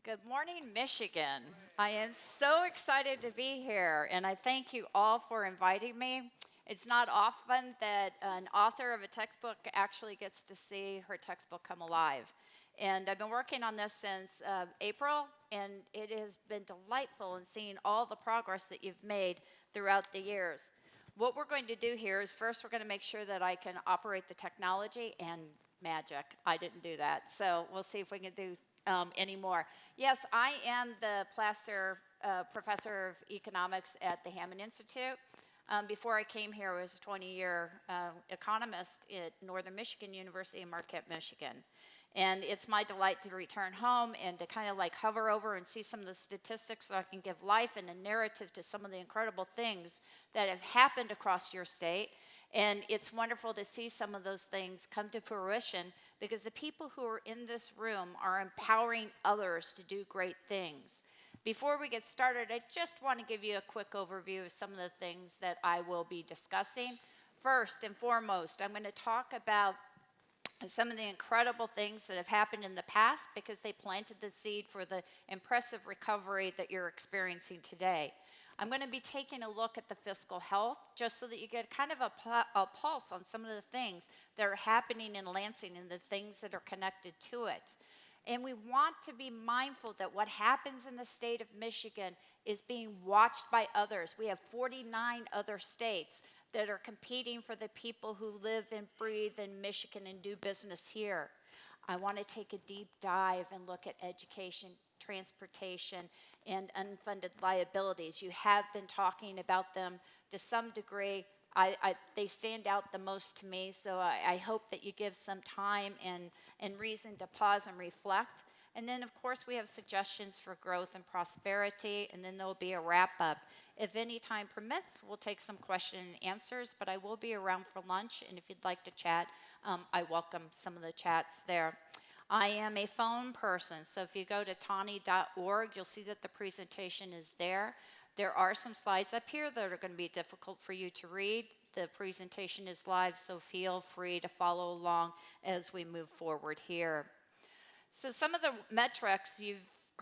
Good morning, Michigan. I am so excited to be here, and I thank you all for inviting me. It's not often that an author of a textbook actually gets to see her textbook come alive. And I've been working on this since April, and it has been delightful in seeing all the progress that you've made throughout the years. What we're going to do here is first we're going to make sure that I can operate the technology and magic. I didn't do that, so we'll see if we can do any more. Yes, I am the Plaster professor of economics at the Hammond Institute. Before I came here, I was a 20-year economist at Northern Michigan University in Marquette, Michigan. And it's my delight to return home and to kind of like hover over and see some of the statistics so I can give life and a narrative to some of the incredible things that have happened across your state. And it's wonderful to see some of those things come to fruition because the people who are in this room are empowering others to do great things. Before we get started, I just want to give you a quick overview of some of the things that I will be discussing. First and foremost, I'm going to talk about some of the incredible things that have happened in the past because they planted the seed for the impressive recovery that you're experiencing today. I'm going to be taking a look at the fiscal health just so that you get kind of a pulse on some of the things that are happening in Lansing and the things that are connected to it. And we want to be mindful that what happens in the state of Michigan is being watched by others. We have 49 other states that are competing for the people who live and breathe in Michigan and do business here. I want to take a deep dive and look at education, transportation, and unfunded liabilities. You have been talking about them to some degree. They stand out the most to me, so I hope that you give some time and reason to pause and reflect. And then, of course, we have suggestions for growth and prosperity, and then there'll be a wrap-up. If any time permits, we'll take some question and answers, but I will be around for lunch, and if you'd like to chat, I welcome some of the chats there. I am a phone person, so if you go to tawni.org, you'll see that the presentation is there. There are some slides up here that are going to be difficult for you to read. The presentation is live, so feel free to follow along as we move forward here. So some of the metrics you've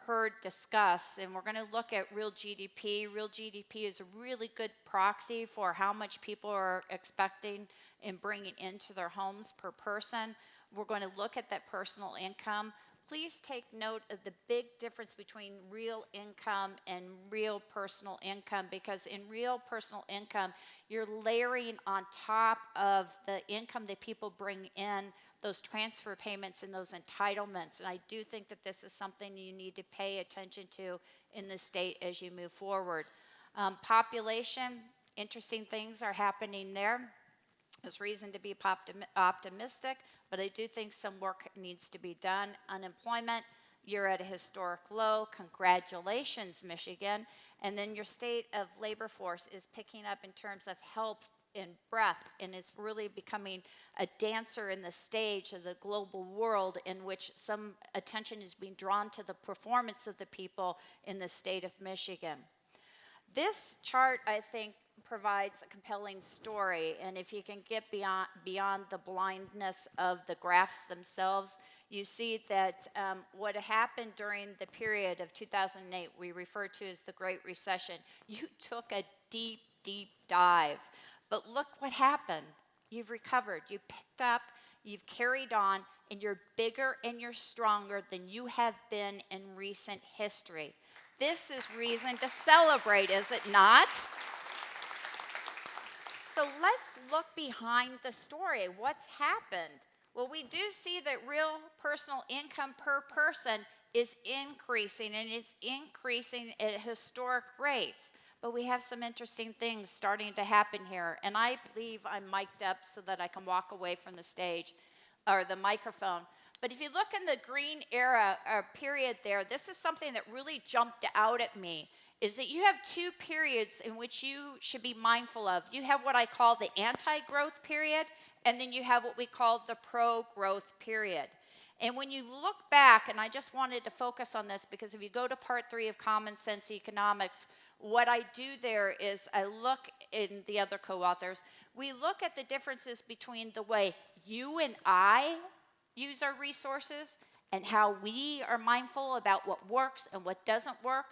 heard discussed, and we're going to look at real GDP. Real GDP is a really good proxy for how much people are expecting and bringing into their homes per person. We're going to look at that personal income. Please take note of the big difference between real income and real personal income, because in real personal income, you're layering on top of the income that people bring in, those transfer payments and those entitlements. And I do think that this is something you need to pay attention to in the state as you move forward. Population, interesting things are happening there. There's reason to be optimistic, but I do think some work needs to be done. Unemployment, you're at a historic low. Congratulations, Michigan. And then your state of labor force is picking up in terms of health and breadth, and it's really becoming a dancer in the stage of the global world in which some attention is being drawn to the performance of the people in the state of Michigan. This chart, I think, provides a compelling story, and if you can get beyond the blindness of the graphs themselves, you see that what happened during the period of 2008 we refer to as the Great Recession. You took a deep, deep dive, but look what happened. You've recovered, you picked up, you've carried on, and you're bigger and you're stronger than you have been in recent history. This is reason to celebrate, is it not? So let's look behind the story. What's happened? Well, we do see that real personal income per person is increasing, and it's increasing at historic rates. But we have some interesting things starting to happen here. And I believe I'm mic'd up so that I can walk away from the stage or the microphone. But if you look in the green era or period there, this is something that really jumped out at me, is that you have two periods in which you should be mindful of. You have what I call the anti-growth period, and then you have what we call the pro-growth period. And when you look back, and I just wanted to focus on this because if you go to part 3 of Common Sense Economics, what I do there is I look in the other co-authors, we look at the differences between the way you and I use our resources and how we are mindful about what works and what doesn't work.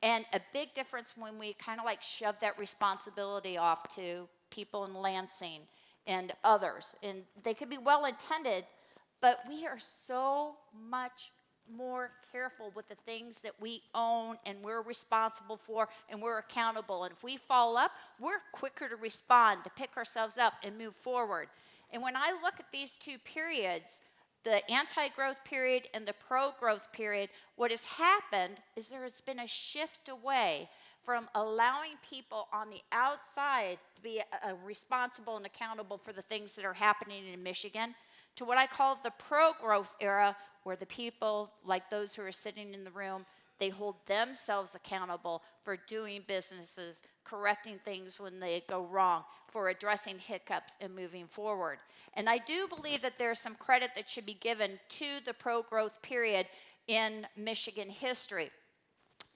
And a big difference when we kind of like shove that responsibility off to people in Lansing and others. And they could be well intended, but we are so much more careful with the things that we own and we're responsible for and we're accountable. And if we fall up, we're quicker to respond, to pick ourselves up and move forward. And when I look at these two periods, the anti-growth period and the pro-growth period, what has happened is there has been a shift away from allowing people on the outside to be responsible and accountable for the things that are happening in Michigan to what I call the pro-growth era, where the people, like those who are sitting in the room, they hold themselves accountable for doing businesses, correcting things when they go wrong, for addressing hiccups and moving forward. And I do believe that there's some credit that should be given to the pro-growth period in Michigan history.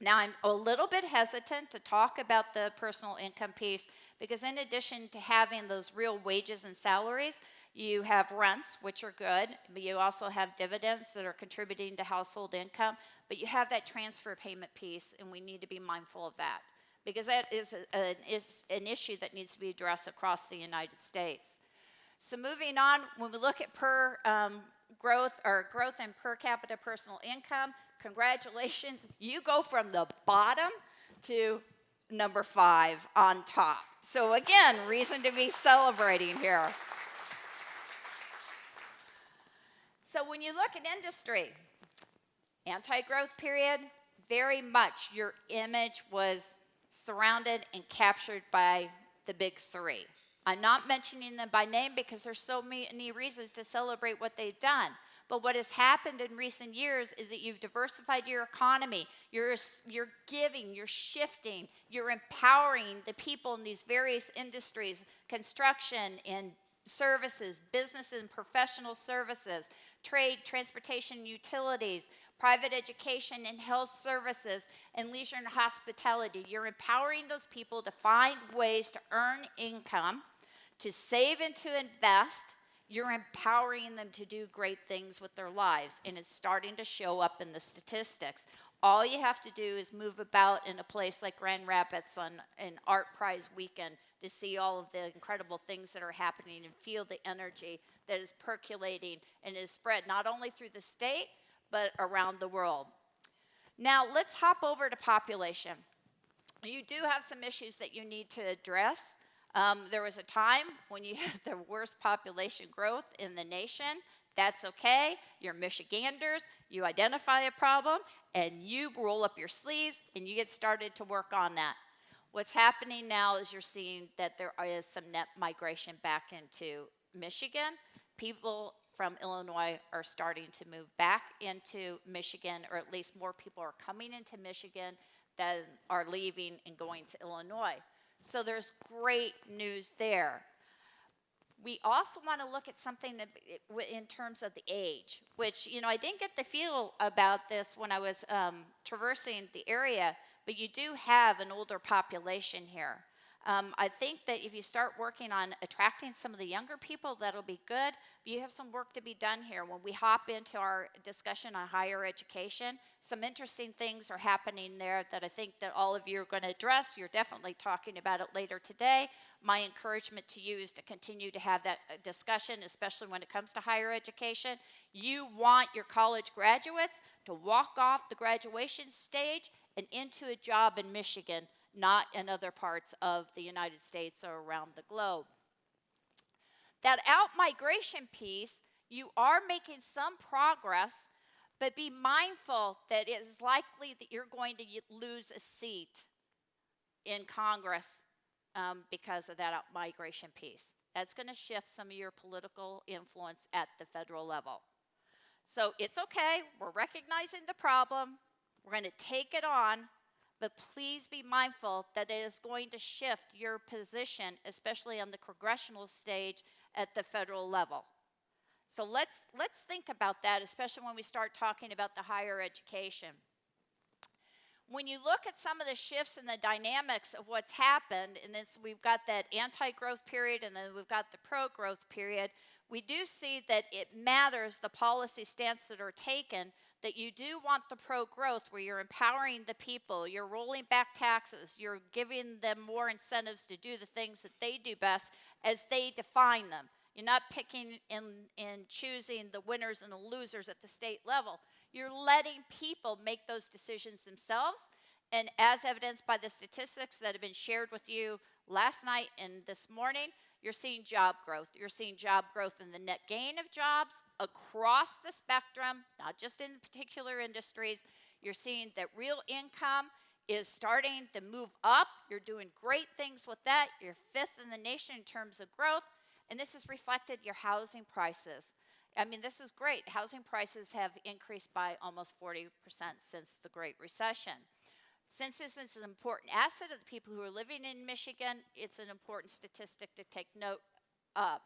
Now, I'm a little bit hesitant to talk about the personal income piece because in addition to having those real wages and salaries, you have rents, which are good, but you also have dividends that are contributing to household income, but you have that transfer payment piece, and we need to be mindful of that because that is an issue that needs to be addressed across the United States. So moving on, when we look at growth in per capita personal income, congratulations, you go from the bottom to number 5 on top. So again, reason to be celebrating here. So when you look at industry, anti-growth period, very much your image was surrounded and captured by the big 3. I'm not mentioning them by name because there's so many reasons to celebrate what they've done. But what has happened in recent years is that you've diversified your economy. You're giving, you're shifting, you're empowering the people in these various industries, construction and services, business and professional services, trade, transportation, utilities, private education and health services, and leisure and hospitality. You're empowering those people to find ways to earn income, to save and to invest. You're empowering them to do great things with their lives, and it's starting to show up in the statistics. All you have to do is move about in a place like Grand Rapids on an Art Prize weekend to see all of the incredible things that are happening and feel the energy that is percolating and is spread not only through the state, but around the world. Now, let's hop over to population. You do have some issues that you need to address. There was a time when you had the worst population growth in the nation. That's okay. You're Michiganders. You identify a problem, and you roll up your sleeves, and you get started to work on that. What's happening now is you're seeing that there is some net migration back into Michigan. People from Illinois are starting to move back into Michigan, or at least more people are coming into Michigan than are leaving and going to Illinois. So there's great news there. We also want to look at something that, in terms of the age, which, I didn't get the feel about this when I was traversing the area, but you do have an older population here. I think that if you start working on attracting some of the younger people, that'll be good. But you have some work to be done here. When we hop into our discussion on higher education, some interesting things are happening there that I think that all of you are going to address. You're definitely talking about it later today. My encouragement to you is to continue to have that discussion, especially when it comes to higher education. You want your college graduates to walk off the graduation stage and into a job in Michigan, not in other parts of the United States or around the globe. That out-migration piece, you are making some progress, but be mindful that it is likely that you're going to lose a seat in Congress because of that out-migration piece. That's going to shift some of your political influence at the federal level. So it's okay. We're recognizing the problem. We're going to take it on. But please be mindful that it is going to shift your position, especially on the congressional stage at the federal level. So let's think about that, especially when we start talking about the higher education. When you look at some of the shifts in the dynamics of what's happened, and we've got that anti-growth period and then we've got the pro-growth period, we do see that it matters, the policy stance that are taken, that you do want the pro-growth where you're empowering the people, you're rolling back taxes, you're giving them more incentives to do the things that they do best as they define them. You're not picking and choosing the winners and the losers at the state level. You're letting people make those decisions themselves. And as evidenced by the statistics that have been shared with you last night and this morning, you're seeing job growth. You're seeing job growth in the net gain of jobs across the spectrum, not just in particular industries. You're seeing that real income is starting to move up. You're doing great things with that. You're fifth in the nation in terms of growth. And this has reflected your housing prices. I mean, this is great. Housing prices have increased by almost 40% since the Great Recession. Since this is an important asset of the people who are living in Michigan, it's an important statistic to take note of.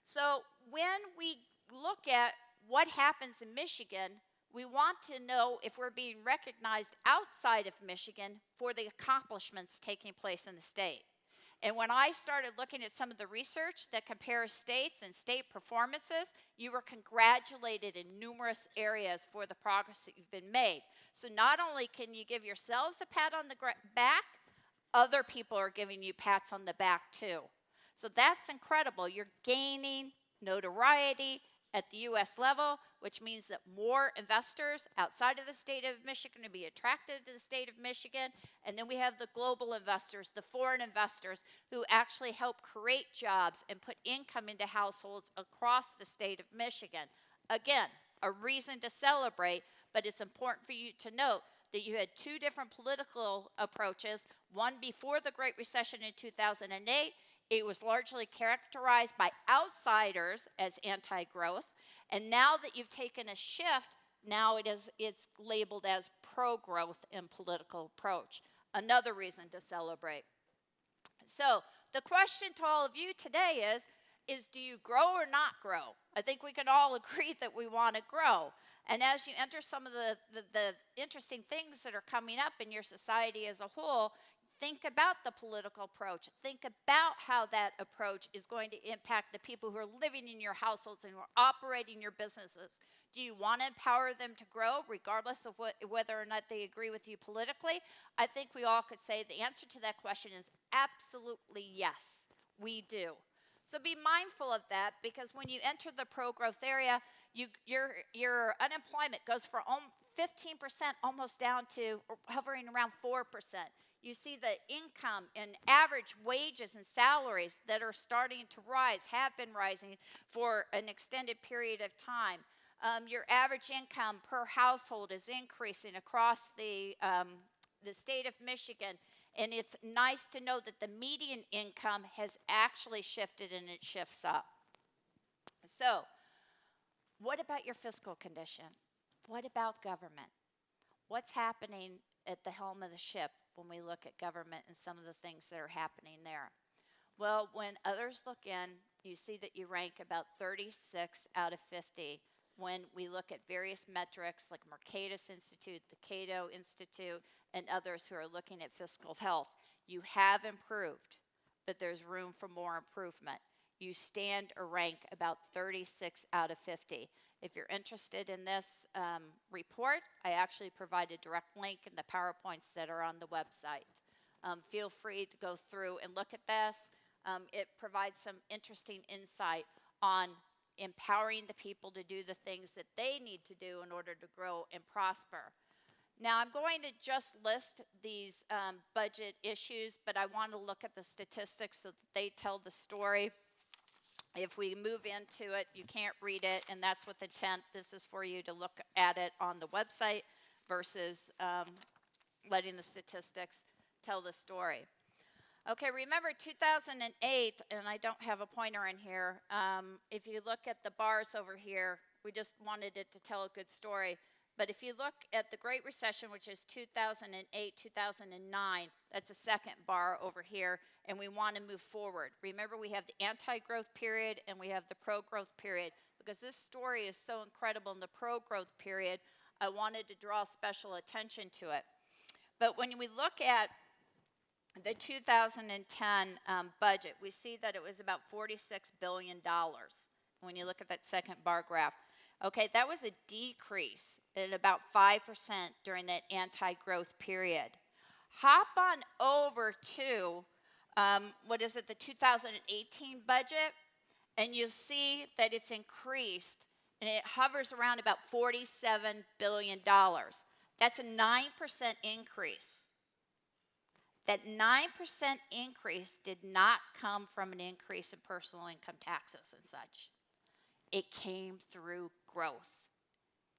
So when we look at what happens in Michigan, we want to know if we're being recognized outside of Michigan for the accomplishments taking place in the state. And when I started looking at some of the research that compares states and state performances, you were congratulated in numerous areas for the progress that you've been made. So not only can you give yourselves a pat on the back, other people are giving you pats on the back too. So that's incredible. You're gaining notoriety at the U.S. level, which means that more investors outside of the state of Michigan will be attracted to the state of Michigan. And then we have the global investors, the foreign investors, who actually help create jobs and put income into households across the state of Michigan. Again, a reason to celebrate, but it's important for you to note that you had two different political approaches, one before the Great Recession in 2008. It was largely characterized by outsiders as anti-growth. And now that you've taken a shift, now it's labeled as pro-growth in political approach. Another reason to celebrate. So the question to all of you today is do you grow or not grow? I think we can all agree that we want to grow. And as you enter some of the interesting things that are coming up in your society as a whole, think about the political approach. Think about how that approach is going to impact the people who are living in your households and who are operating your businesses. Do you want to empower them to grow regardless of whether or not they agree with you politically? I think we all could say the answer to that question is absolutely yes, we do. So be mindful of that, because when you enter the pro-growth area, your unemployment goes from 15% almost down to hovering around 4%. You see the income and average wages and salaries that are starting to rise, have been rising for an extended period of time. Your average income per household is increasing across the state of Michigan. And it's nice to know that the median income has actually shifted, and it shifts up. So, what about your fiscal condition? What about government? What's happening at the helm of the ship when we look at government and some of the things that are happening there? Well, when others look in, you see that you rank about 36 out of 50 when we look at various metrics like Mercatus Institute, the Cato Institute, and others who are looking at fiscal health. You have improved, but there's room for more improvement. You stand or rank about 36 out of 50. If you're interested in this report, I actually provide a direct link in the PowerPoints that are on the website. Feel free to go through and look at this. It provides some interesting insight on empowering the people to do the things that they need to do in order to grow and prosper. Now, I'm going to just list these budget issues, but I want to look at the statistics so that they tell the story. If we move into it, you can't read it, and that's with intent. This is for you to look at it on the website versus letting the statistics tell the story. Okay, remember 2008, and I don't have a pointer in here. If you look at the bars over here, we just wanted it to tell a good story. But if you look at the Great Recession, which is 2008, 2009, that's a second bar over here, and we want to move forward. Remember, we have the anti-growth period and we have the pro-growth period. Because this story is so incredible in the pro-growth period, I wanted to draw special attention to it. But when we look at the 2010 budget, we see that it was about $46 billion. when you look at that second bar graph. Okay, that was a decrease at about 5% during that anti-growth period. Hop on over to, the 2018 budget, and you'll see that it's increased, and it hovers around about $47 billion. That's a 9% increase. That 9% increase did not come from an increase in personal income taxes and such. It came through growth.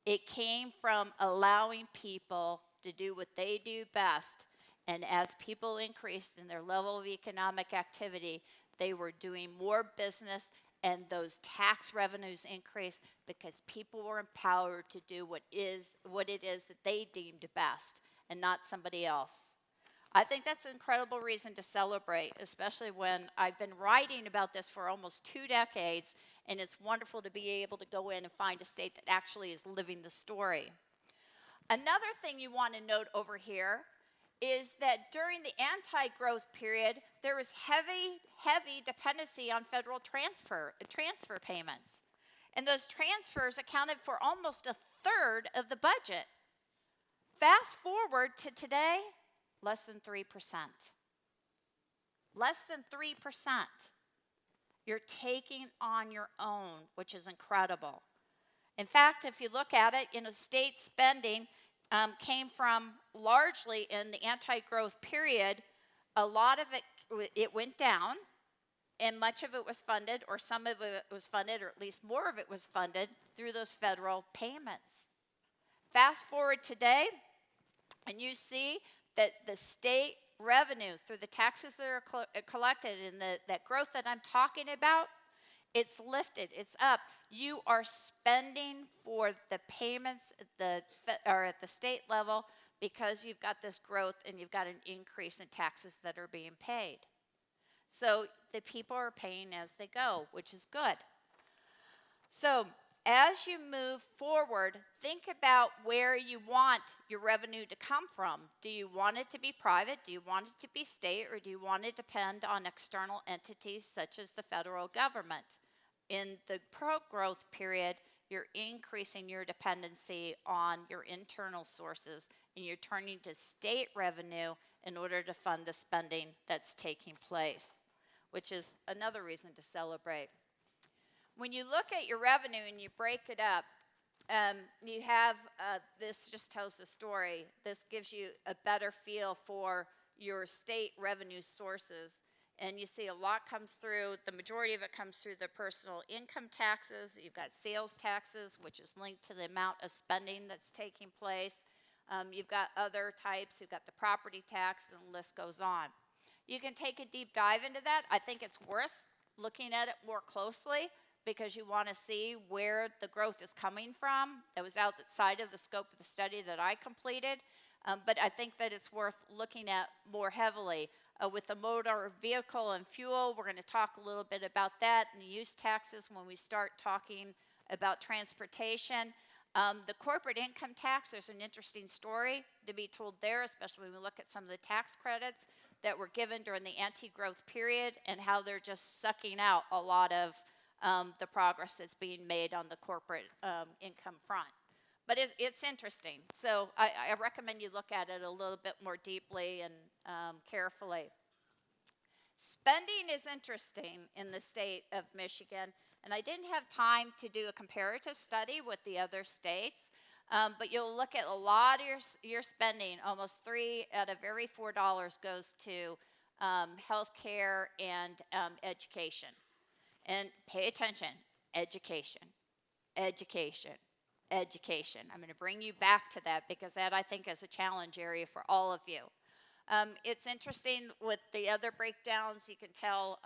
It came from allowing people to do what they do best. And as people increased in their level of economic activity, they were doing more business, and those tax revenues increased because people were empowered to do what it is that they deemed best and not somebody else. I think that's an incredible reason to celebrate, especially when I've been writing about this for almost 2 decades, and it's wonderful to be able to go in and find a state that actually is living the story. Another thing you want to note over here is that during the anti-growth period, there was heavy dependency on federal transfer payments. And those transfers accounted for almost a third of the budget. Fast forward to today, less than 3%. Less than 3%. You're taking on your own, which is incredible. In fact, if you look at it, state spending came from largely in the anti-growth period. A lot of it went down, and much of it was funded, or some of it was funded, or at least more of it was funded through those federal payments. Fast forward today, and you see that the state revenue through the taxes that are collected and that growth that I'm talking about, it's lifted, it's up. You are spending for the payments at the state level because you've got this growth and you've got an increase in taxes that are being paid. So the people are paying as they go, which is good. So as you move forward, think about where you want your revenue to come from. Do you want it to be private? Do you want it to be state? Or do you want to depend on external entities such as the federal government? In the pro-growth period, you're increasing your dependency on your internal sources, and you're turning to state revenue in order to fund the spending that's taking place, which is another reason to celebrate. When you look at your revenue and you break it up, you have, this just tells the story. This gives you a better feel for your state revenue sources. And you see a lot comes through, the majority of it comes through the personal income taxes. You've got sales taxes, which is linked to the amount of spending that's taking place. You've got other types. You've got the property tax, and the list goes on. You can take a deep dive into that. I think it's worth looking at it more closely, because you want to see where the growth is coming from. That was outside of the scope of the study that I completed, but I think that it's worth looking at more heavily. With the motor vehicle and fuel, we're going to talk a little bit about that, and the use taxes when we start talking about transportation. The corporate income tax, there's an interesting story to be told there, especially when we look at some of the tax credits that were given during the anti-growth period and how they're just sucking out a lot of the progress that's being made on the corporate income front. But it's interesting. So I recommend you look at it a little bit more deeply and carefully. Spending is interesting in the state of Michigan, and I didn't have time to do a comparative study with the other states, but you'll look at a lot of your spending. Almost 3 out of every $4 goes to health care and education. And pay attention, education, education, education. I'm going to bring you back to that because that, I think, is a challenge area for all of you. It's interesting with the other breakdowns. You can tell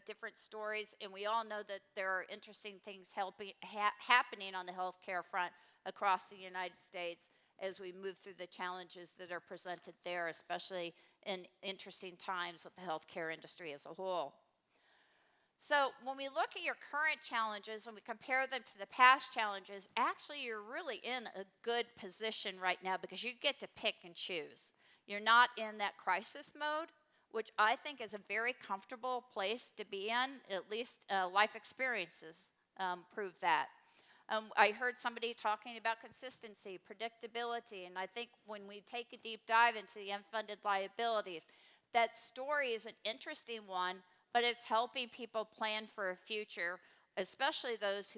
different stories, and we all know that there are interesting things happening on the healthcare front across the United States as we move through the challenges that are presented there, especially in interesting times with the healthcare industry as a whole. So when we look at your current challenges and we compare them to the past challenges, actually you're really in a good position right now because you get to pick and choose. You're not in that crisis mode, which I think is a very comfortable place to be in, at least life experiences prove that. I heard somebody talking about consistency, predictability, and I think when we take a deep dive into the unfunded liabilities, that story is an interesting one, but it's helping people plan for a future, especially those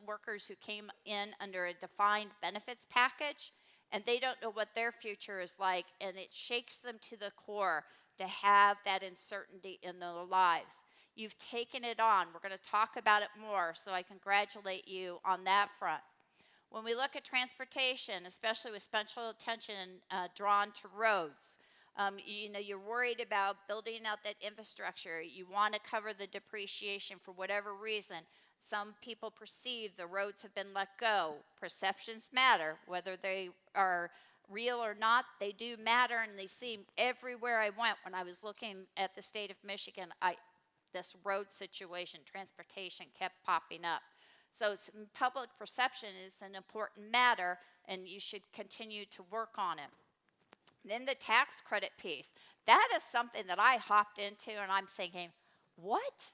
workers who came in under a defined benefits package, and they don't know what their future is like, and it shakes them to the core to have that uncertainty in their lives. You've taken it on. We're going to talk about it more, so I congratulate you on that front. When we look at transportation, especially with special attention drawn to roads, you're worried about building out that infrastructure. You want to cover the depreciation for whatever reason. Some people perceive the roads have been let go. Perceptions matter, whether they are real or not, they do matter, and they seem everywhere I went. When I was looking at the state of Michigan, this road situation, transportation kept popping up. So public perception is an important matter, and you should continue to work on it. Then the tax credit piece. That is something that I hopped into, and I'm thinking, what?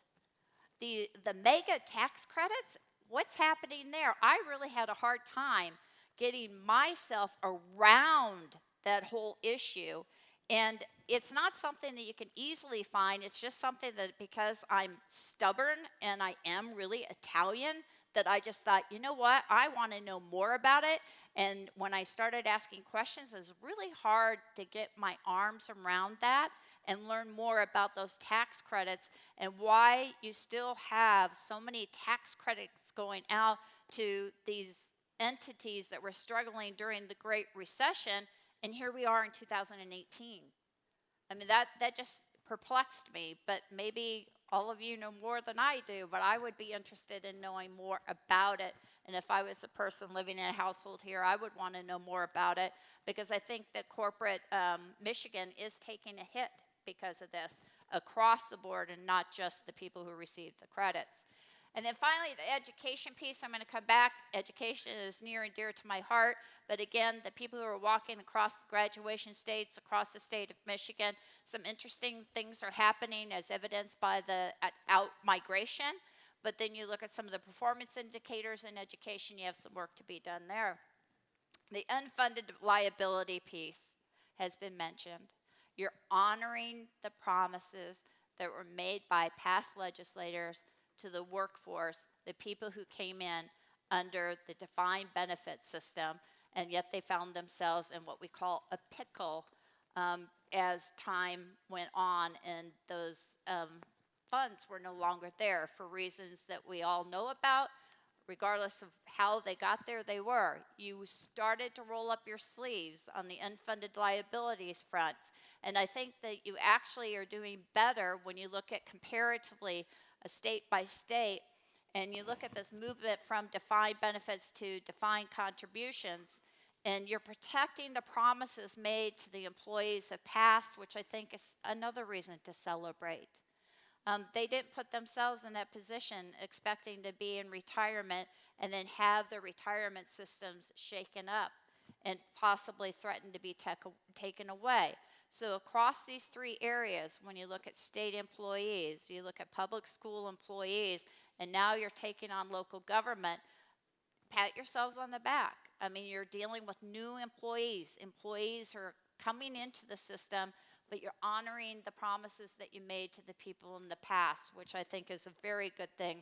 The mega tax credits? What's happening there? I really had a hard time getting myself around that whole issue. And it's not something that you can easily find. It's just something that, because I'm stubborn and I am really Italian, that I just thought, you know what, I want to know more about it. And when I started asking questions, it was really hard to get my arms around that and learn more about those tax credits and why you still have so many tax credits going out to these entities that were struggling during the Great Recession, and here we are in 2018. I mean, that just perplexed me, but maybe all of you know more than I do, but I would be interested in knowing more about it. And if I was a person living in a household here, I would want to know more about it, because I think that corporate Michigan is taking a hit because of this across the board, and not just the people who receive the credits. And then finally, the education piece, I'm going to come back. Education is near and dear to my heart. But again, the people who are walking across the graduation states, across the state of Michigan, some interesting things are happening as evidenced by the out migration. But then you look at some of the performance indicators in education, you have some work to be done there. The unfunded liability piece has been mentioned. You're honoring the promises that were made by past legislators to the workforce, the people who came in under the defined benefit system, and yet they found themselves in what we call a pickle as time went on, and those funds were no longer there for reasons that we all know about. Regardless of how they got there, they were. You started to roll up your sleeves on the unfunded liabilities front, and I think that you actually are doing better when you look at comparatively state by state, and you look at this movement from defined benefits to defined contributions, and you're protecting the promises made to the employees of past, which I think is another reason to celebrate. They didn't put themselves in that position expecting to be in retirement and then have their retirement systems shaken up and possibly threaten to be taken away. So across these three areas, when you look at state employees, you look at public school employees, and now you're taking on local government, pat yourselves on the back. I mean, you're dealing with new employees who are coming into the system, but you're honoring the promises that you made to the people in the past, which I think is a very good thing,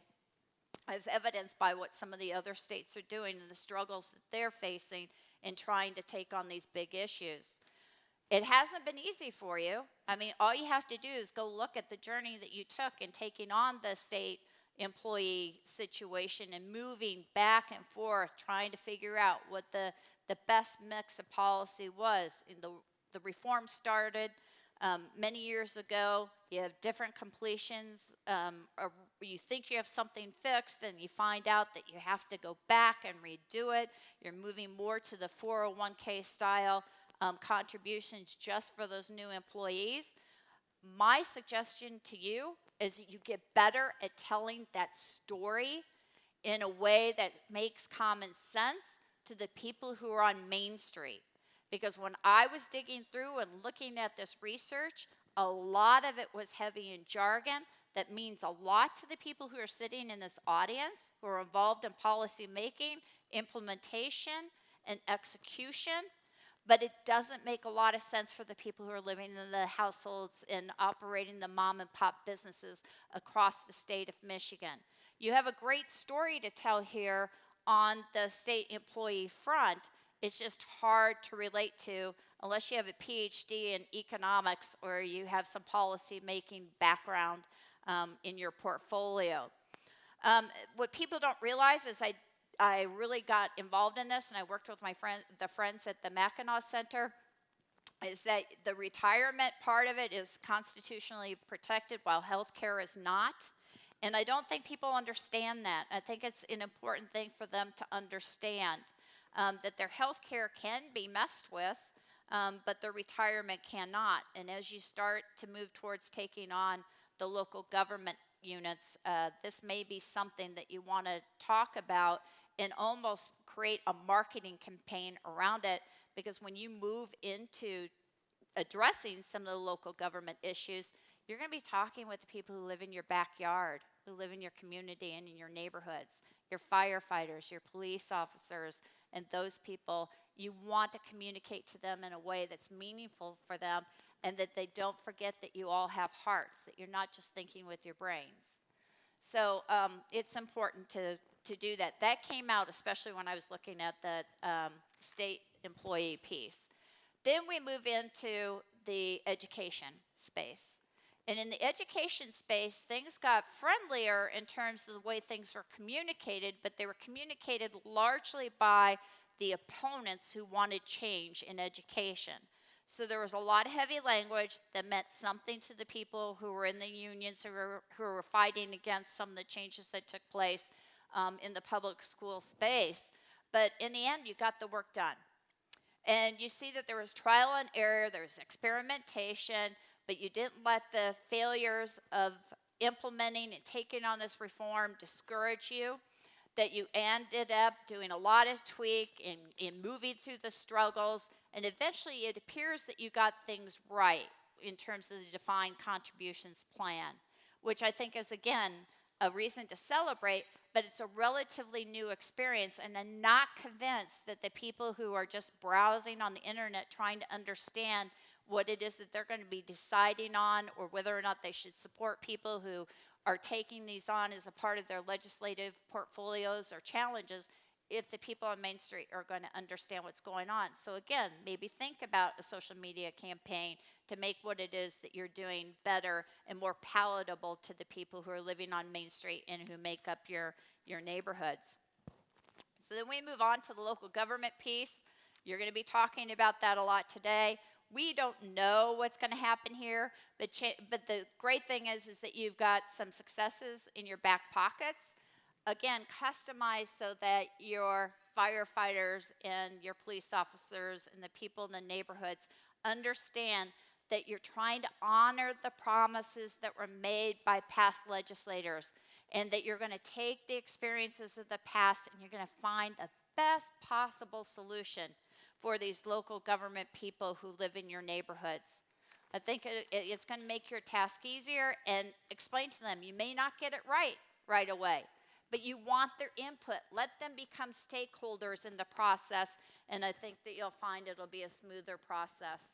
as evidenced by what some of the other states are doing and the struggles that they're facing in trying to take on these big issues. It hasn't been easy for you. I mean, all you have to do is go look at the journey that you took in taking on the state employee situation and moving back and forth, trying to figure out what the best mix of policy was. And the reform started many years ago. You have different completions. Or you think you have something fixed, and you find out that you have to go back and redo it. You're moving more to the 401k style contributions just for those new employees. My suggestion to you is that you get better at telling that story in a way that makes common sense to the people who are on Main Street. Because when I was digging through and looking at this research, a lot of it was heavy in jargon that means a lot to the people who are sitting in this audience, who are involved in policy making, implementation, and execution, but it doesn't make a lot of sense for the people who are living in the households and operating the mom and pop businesses across the state of Michigan. You have a great story to tell here on the state employee front. It's just hard to relate to unless you have a PhD in economics or you have some policy making background in your portfolio. What people don't realize is I really got involved in this, and I worked with the friends at the Mackinac Center, is that the retirement part of it is constitutionally protected while health care is not. And I don't think people understand that. I think it's an important thing for them to understand that their health care can be messed with, but their retirement cannot. And as you start to move towards taking on the local government units, this may be something that you want to talk about and almost create a marketing campaign around it, because when you move into addressing some of the local government issues, you're going to be talking with the people who live in your backyard, who live in your community and in your neighborhoods, your firefighters, your police officers, and those people. You want to communicate to them in a way that's meaningful for them, and that they don't forget that you all have hearts, that you're not just thinking with your brains. So it's important to do that. That came out especially when I was looking at the state employee piece. Then we move into the education space. And in the education space, things got friendlier in terms of the way things were communicated, but they were communicated largely by the opponents who wanted change in education. So there was a lot of heavy language that meant something to the people who were in the unions, who were fighting against some of the changes that took place in the public school space. But in the end, you got the work done. And you see that there was trial and error, there was experimentation, but you didn't let the failures of implementing and taking on this reform discourage you, that you ended up doing a lot of tweak in moving through the struggles, and eventually it appears that you got things right in terms of the defined contributions plan, which I think is, again, a reason to celebrate, but it's a relatively new experience, and I'm not convinced that the people who are just browsing on the internet trying to understand what it is that they're going to be deciding on, or whether or not they should support people who are taking these on as a part of their legislative portfolios or challenges, if the people on Main Street are going to understand what's going on. So again, maybe think about a social media campaign to make what it is that you're doing better and more palatable to the people who are living on Main Street and who make up your neighborhoods. So then we move on to the local government piece. You're going to be talking about that a lot today. We don't know what's going to happen here, but the great thing is that you've got some successes in your back pockets. Again, customized so that your firefighters and your police officers and the people in the neighborhoods understand that you're trying to honor the promises that were made by past legislators, and that you're going to take the experiences of the past and you're going to find the best possible solution for these local government people who live in your neighborhoods. I think it's going to make your task easier, and explain to them you may not get it right away, but you want their input. Let them become stakeholders in the process, and I think that you'll find it'll be a smoother process.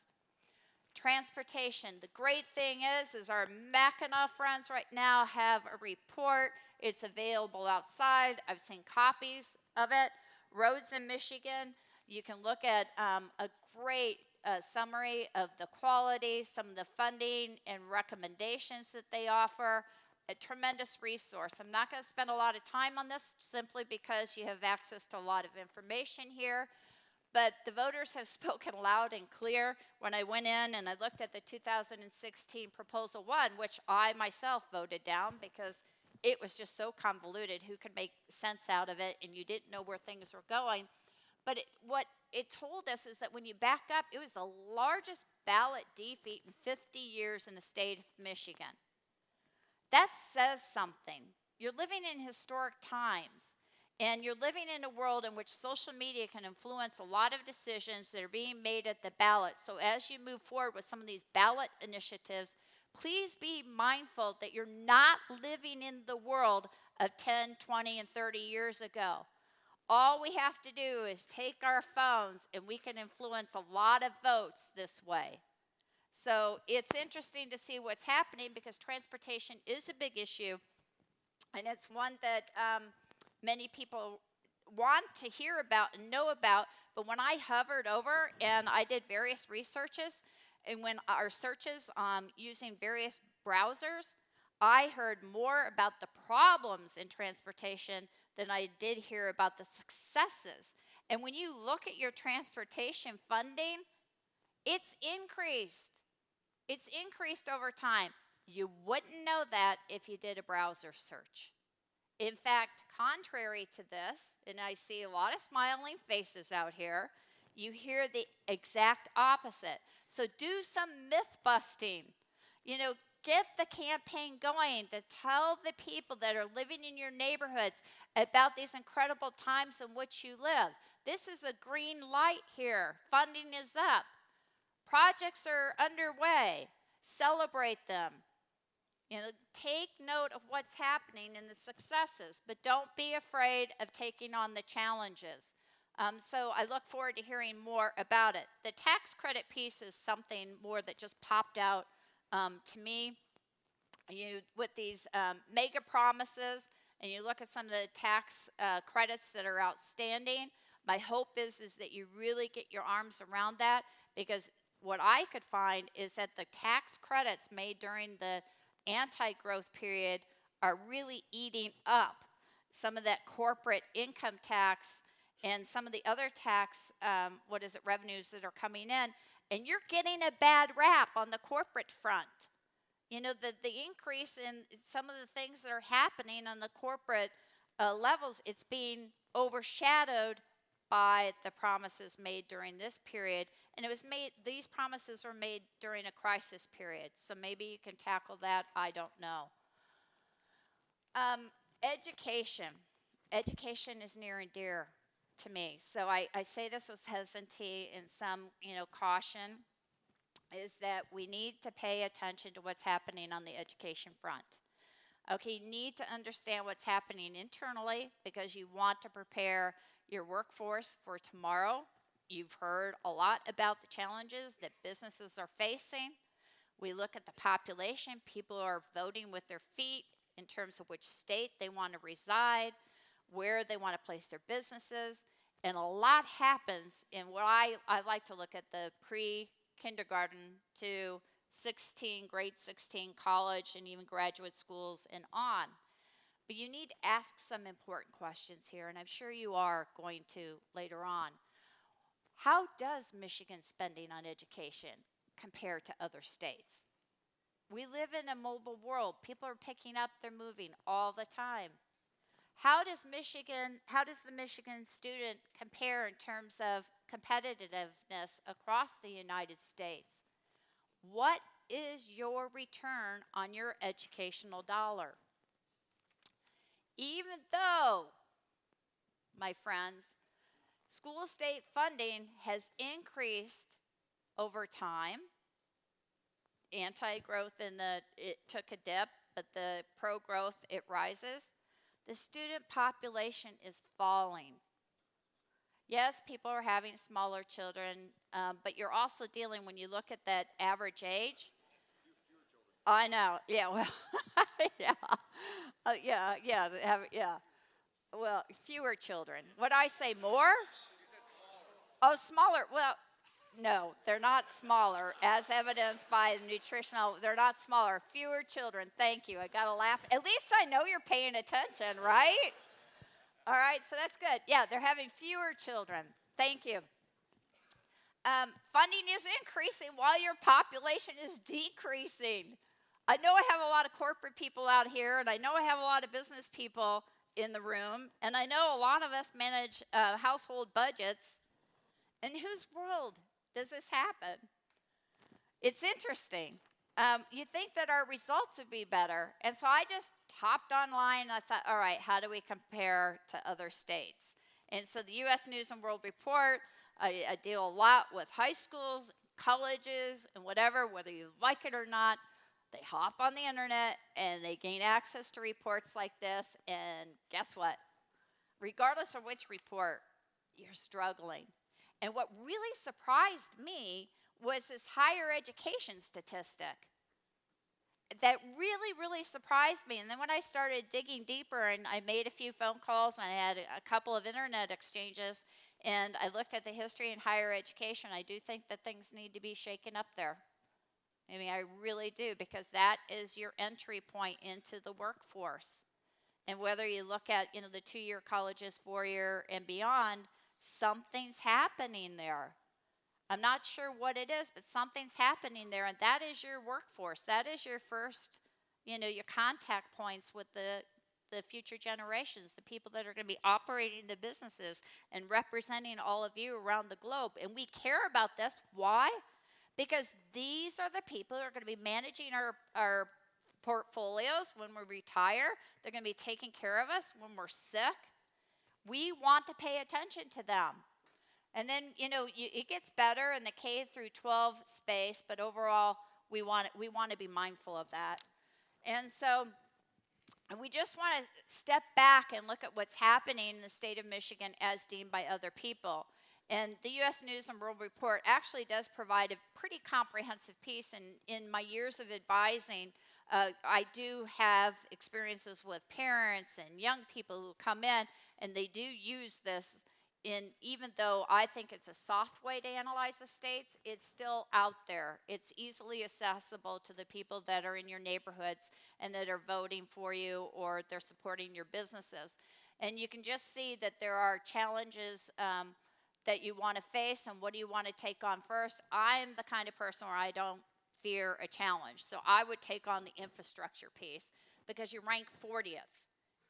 Transportation. The great thing is our Mackinac friends right now have a report. It's available outside. I've seen copies of it. Roads in Michigan. You can look at a great summary of the quality, some of the funding and recommendations that they offer. A tremendous resource. I'm not going to spend a lot of time on this simply because you have access to a lot of information here, but the voters have spoken loud and clear. When I went in and I looked at the 2016 Proposal 1, which I myself voted down because it was just so convoluted, who could make sense out of it, and you didn't know where things were going. But what it told us is that when you back up, it was the largest ballot defeat in 50 years in the state of Michigan. That says something. You're living in historic times, and you're living in a world in which social media can influence a lot of decisions that are being made at the ballot. So as you move forward with some of these ballot initiatives, please be mindful that you're not living in the world of 10, 20, and 30 years ago. All we have to do is take our phones and we can influence a lot of votes this way. So it's interesting to see what's happening because transportation is a big issue, and it's one that many people want to hear about and know about. But when I hovered over and I did various researches, and when our searches using various browsers, I heard more about the problems in transportation than I did hear about the successes. And when you look at your transportation funding, it's increased. It's increased over time. You wouldn't know that if you did a browser search. In fact, contrary to this, and I see a lot of smiling faces out here, you hear the exact opposite. So do some myth busting. Get the campaign going to tell the people that are living in your neighborhoods about these incredible times in which you live. This is a green light here. Funding is up. Projects are underway. Celebrate them. Take note of what's happening and the successes, but don't be afraid of taking on the challenges. So I look forward to hearing more about it. The tax credit piece is something more that just popped out to me. With these mega promises, and you look at some of the tax credits that are outstanding, my hope is that you really get your arms around that, because what I could find is that the tax credits made during the anti-growth period are really eating up some of that corporate income tax and some of the other tax, revenues that are coming in, and you're getting a bad rap on the corporate front. The increase in some of the things that are happening on the corporate levels, it's being overshadowed by the promises made during this period. And these promises were made during a crisis period. So maybe you can tackle that. I don't know. Education. Education is near and dear to me. So I say this with hesitancy and some, caution, is that we need to pay attention to what's happening on the education front. Okay, you need to understand what's happening internally because you want to prepare your workforce for tomorrow. You've heard a lot about the challenges that businesses are facing. We look at the population. People are voting with their feet in terms of which state they want to reside, where they want to place their businesses. And a lot happens in what I like to look at the pre-kindergarten to grade 16 college and even graduate schools and on. But you need to ask some important questions here, and I'm sure you are going to later on. How does Michigan's spending on education compare to other states? We live in a mobile world. People are picking up, they're moving all the time. How does the Michigan student compare in terms of competitiveness across the United States? What is your return on your educational dollar? Even though, my friends, school state funding has increased over time, anti-growth it took a dip, but the pro-growth, it rises. The student population is falling. Yes, people are having smaller children, but you're also dealing, when you look at that average age. I know, yeah, well, yeah. Well, fewer children. Would I say more? Oh, smaller. Well, no, they're not smaller, as evidenced by the nutritional. They're not smaller. Fewer children. Thank you. I got to laugh. At least I know you're paying attention, right? All right, so that's good. Yeah, they're having fewer children. Thank you. Funding is increasing while your population is decreasing. I know I have a lot of corporate people out here, and I know I have a lot of business people in the room, and I know a lot of us manage household budgets. In whose world does this happen? It's interesting. You think that our results would be better, and so I just hopped online, and I thought, all right, how do we compare to other states? And so the U.S. News and World Report, I deal a lot with high schools, colleges, and whatever, whether you like it or not. They hop on the internet and they gain access to reports like this, and guess what? Regardless of which report, you're struggling. And what really surprised me was this higher education statistic. That really, really surprised me. And then when I started digging deeper and I made a few phone calls and I had a couple of internet exchanges and I looked at the history in higher education, I do think that things need to be shaken up there. I mean, I really do, because that is your entry point into the workforce. And whether you look at, the 2-year colleges, 4-year and beyond, something's happening there. I'm not sure what it is, but something's happening there, and that is your workforce. That is your first, your contact points with the future generations, the people that are going to be operating the businesses and representing all of you around the globe. And we care about this. Why? Because these are the people who are going to be managing our portfolios when we retire. They're going to be taking care of us when we're sick. We want to pay attention to them. And then, it gets better in the K through 12 space, but overall, we want to be mindful of that. And so we just want to step back and look at what's happening in the state of Michigan as deemed by other people. And the U.S. News and World Report actually does provide a pretty comprehensive piece. And in my years of advising, I do have experiences with parents and young people who come in, and they do use this. Even though I think it's a soft way to analyze the states, it's still out there. It's easily accessible to the people that are in your neighborhoods and that are voting for you or they're supporting your businesses. And you can just see that there are challenges that you want to face, and what do you want to take on first. I'm the kind of person where I don't fear a challenge. So I would take on the infrastructure piece, because you rank 40th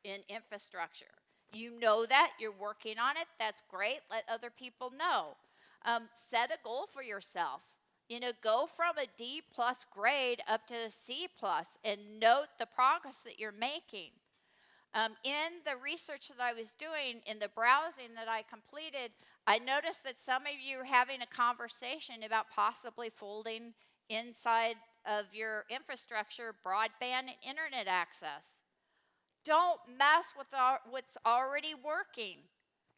in infrastructure. You know that, you're working on it, that's great, let other people know. Set a goal for yourself. Go from a D+ grade up to a C+, and note the progress that you're making. In the research that I was doing, in the browsing that I completed, I noticed that some of you are having a conversation about possibly folding inside of your infrastructure broadband and internet access. Don't mess with what's already working.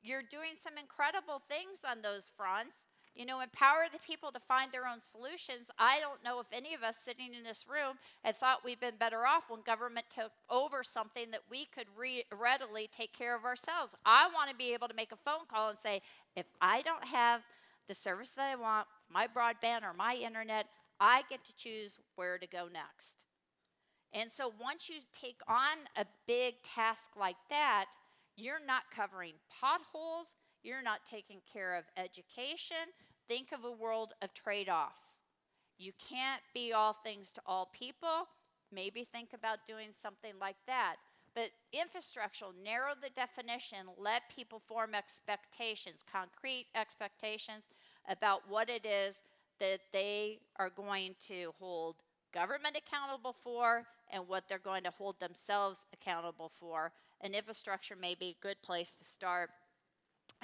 You're doing some incredible things on those fronts. Empower the people to find their own solutions. I don't know if any of us sitting in this room had thought we'd been better off when government took over something that we could readily take care of ourselves. I want to be able to make a phone call and say, if I don't have the service that I want, my broadband or my internet, I get to choose where to go next. And so once you take on a big task like that, you're not covering potholes, you're not taking care of education. Think of a world of trade-offs. You can't be all things to all people. Maybe think about doing something like that. But infrastructure, narrow the definition, let people form expectations, concrete expectations about what it is that they are going to hold government accountable for and what they're going to hold themselves accountable for. And infrastructure may be a good place to start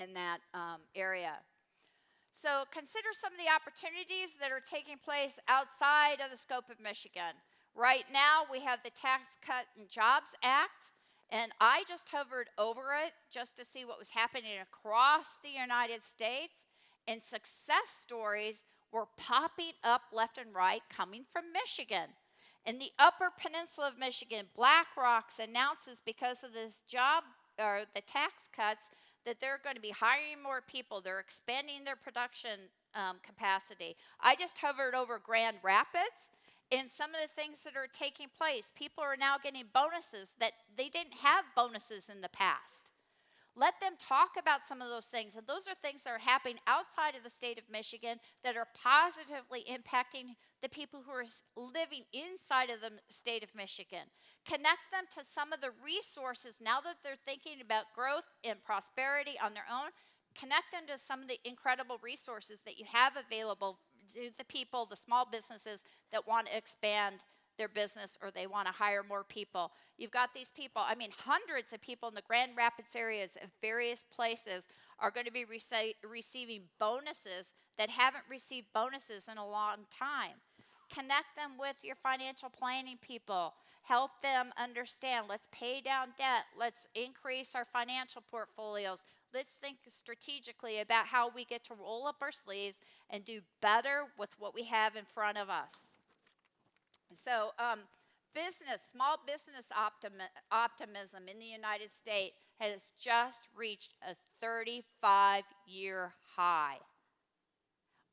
in that area. So consider some of the opportunities that are taking place outside of the scope of Michigan. Right now, we have the Tax Cut and Jobs Act, and I just hovered over it just to see what was happening across the United States, and success stories were popping up left and right coming from Michigan. In the Upper Peninsula of Michigan, BlackRock announces, because of this job or the tax cuts, that they're going to be hiring more people. They're expanding their production capacity. I just hovered over Grand Rapids, and some of the things that are taking place. People are now getting bonuses that they didn't have bonuses in the past. Let them talk about some of those things. And those are things that are happening outside of the state of Michigan that are positively impacting the people who are living inside of the state of Michigan. Connect them to some of the resources now that they're thinking about growth and prosperity on their own. Connect them to some of the incredible resources that you have available to the people, the small businesses that want to expand their business or they want to hire more people. You've got these people, hundreds of people in the Grand Rapids areas of various places are going to be receiving bonuses that haven't received bonuses in a long time. Connect them with your financial planning people. Help them understand. Let's pay down debt. Let's increase our financial portfolios. Let's think strategically about how we get to roll up our sleeves and do better with what we have in front of us. So, small business optimism in the United States has just reached a 35-year high.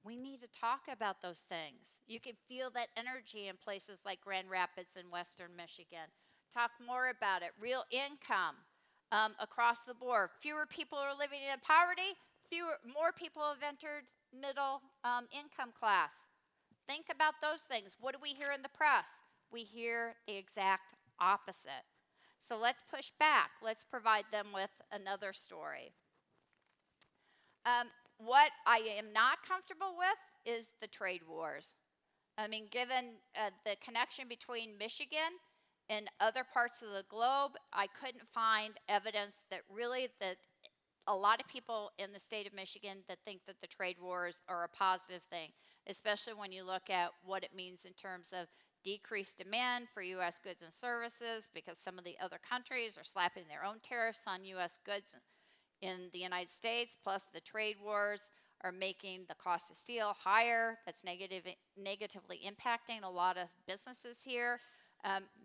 We need to talk about those things. You can feel that energy in places like Grand Rapids and Western Michigan. Talk more about it. Real income across the board. Fewer people are living in poverty. More people have entered middle income class. Think about those things. What do we hear in the press? We hear the exact opposite. So let's push back. Let's provide them with another story. What I am not comfortable with is the trade wars. I mean, given the connection between Michigan and other parts of the globe, I couldn't find evidence that a lot of people in the state of Michigan that think that the trade wars are a positive thing, especially when you look at what it means in terms of decreased demand for U.S. goods and services, because some of the other countries are slapping their own tariffs on U.S. goods in the United States, plus the trade wars are making the cost of steel higher. That's negatively impacting a lot of businesses here.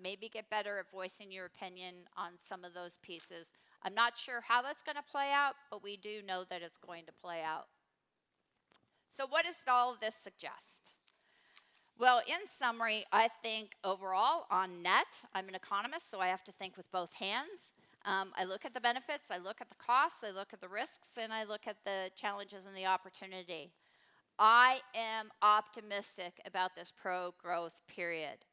Maybe get better at voicing your opinion on some of those pieces. I'm not sure how that's going to play out, but we do know that it's going to play out. So what does all of this suggest? Well, in summary, I think overall on net, I'm an economist, so I have to think with both hands. I look at the benefits, I look at the costs, I look at the risks, and I look at the challenges and the opportunity. I am optimistic about this pro-growth period.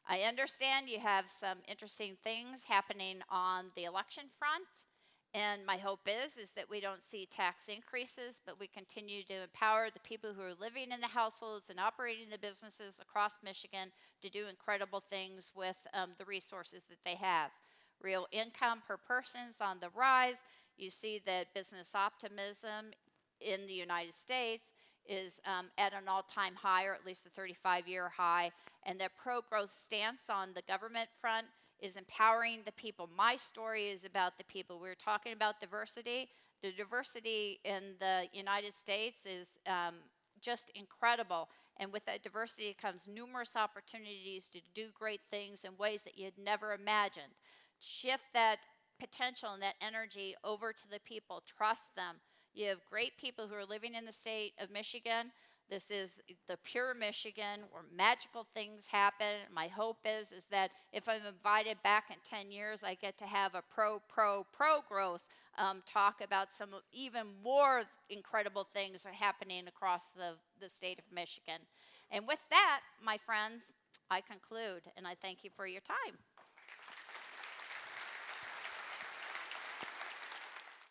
I understand you have some interesting things happening on the election front, and my hope is that we don't see tax increases, but we continue to empower the people who are living in the households and operating the businesses across Michigan to do incredible things with the resources that they have. Real income per person is on the rise. You see that business optimism in the United States is at an all-time high, or at least a 35-year high, and that pro-growth stance on the government front is empowering the people. My story is about the people. We were talking about diversity. The diversity in the United States is just incredible, and with that diversity comes numerous opportunities to do great things in ways that you had never imagined. Shift that potential and that energy over to the people. Trust them. You have great people who are living in the state of Michigan. This is the pure Michigan where magical things happen. My hope is that if I'm invited back in 10 years, I get to have a pro-growth talk about some even more incredible things are happening across the state of Michigan. And with that, my friends, I conclude, and I thank you for your time.